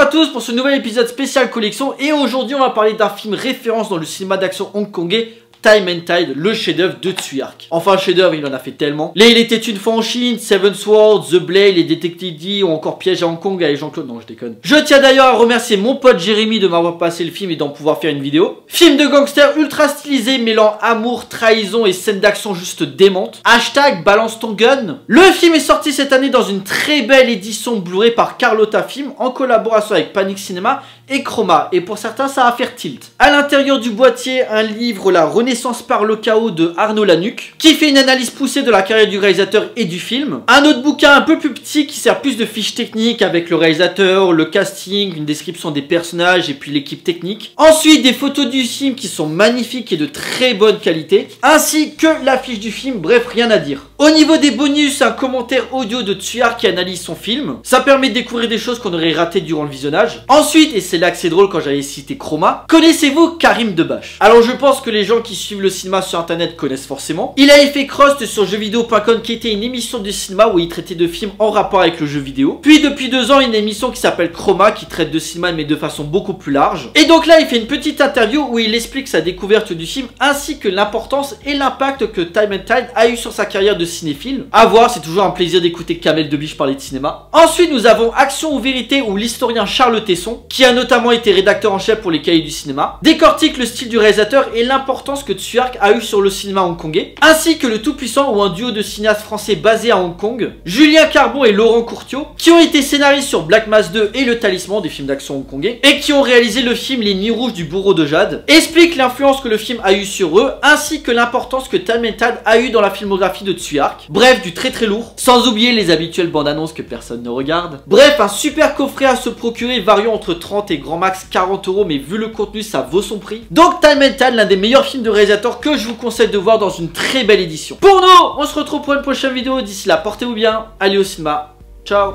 à tous pour ce nouvel épisode spécial collection et aujourd'hui on va parler d'un film référence dans le cinéma d'action hongkongais, Time and Tide, le chef-d'œuvre de Tsui-Hark. Enfin, chef-d'œuvre, il en a fait tellement. Les Il était une fois en Chine, Seven Swords, The Blade, Les Detectives D ou encore Piège à Hong Kong avec Jean-Claude. Non, je déconne. Je tiens d'ailleurs à remercier mon pote Jérémy de m'avoir passé le film et d'en pouvoir faire une vidéo. Film de gangster ultra stylisé, mêlant amour, trahison et scènes d'action juste démentes. Hashtag balance ton gun. Le film est sorti cette année dans une très belle édition Blu-ray par Carlotta Film en collaboration avec Panic Cinema et Chroma, et pour certains ça va faire tilt. À l'intérieur du boîtier, un livre La Renaissance par le chaos de Arnaud Lanuc, qui fait une analyse poussée de la carrière du réalisateur et du film. Un autre bouquin un peu plus petit qui sert plus de fiches techniques avec le réalisateur, le casting, une description des personnages et puis l'équipe technique. Ensuite des photos du film qui sont magnifiques et de très bonne qualité, ainsi que l'affiche du film, bref rien à dire. Au niveau des bonus, un commentaire audio de Tsui-Hark qui analyse son film. Ça permet de découvrir des choses qu'on aurait ratées durant le visionnage. Ensuite, et c'est là que c'est drôle quand j'avais cité Chroma, connaissez-vous Karim Debache? Alors je pense que les gens qui suivent le cinéma sur internet connaissent forcément. Il avait fait Crust sur jeuxvideo.com qui était une émission de cinéma où il traitait de films en rapport avec le jeu vidéo. Puis depuis 2 ans, une émission qui s'appelle Chroma qui traite de cinéma mais de façon beaucoup plus large. Et donc là, il fait une petite interview où il explique sa découverte du film ainsi que l'importance et l'impact que Time and Tide a eu sur sa carrière de cinéphile. A voir, c'est toujours un plaisir d'écouter Kamel Debiche parler de cinéma. Ensuite, nous avons Action ou Vérité où l'historien Charles Tesson, qui a notamment été rédacteur en chef pour les cahiers du cinéma, décortique le style du réalisateur et l'importance que Tsui-Hark a eu sur le cinéma hongkongais, ainsi que le tout-puissant ou un duo de cinéastes français basés à Hong Kong, Julien Carbon et Laurent Courtiot, qui ont été scénaristes sur Black Mass 2 et Le Talisman, des films d'action hongkongais, et qui ont réalisé le film Les Nuits Rouges du Bourreau de Jade, expliquent l'influence que le film a eu sur eux, ainsi que l'importance que Time and Tide a eu dans la filmographie de Tsui-Hark. Bref, du très très lourd, sans oublier les habituelles bandes annonces que personne ne regarde. Bref, un super coffret à se procurer variant entre 30 et grand max 40 €, mais vu le contenu ça vaut son prix. Donc Time and Tide, l'un des meilleurs films de réalisateur que je vous conseille de voir dans une très belle édition. Pour nous, on se retrouve pour une prochaine vidéo, d'ici là portez-vous bien, allez au cinéma, ciao.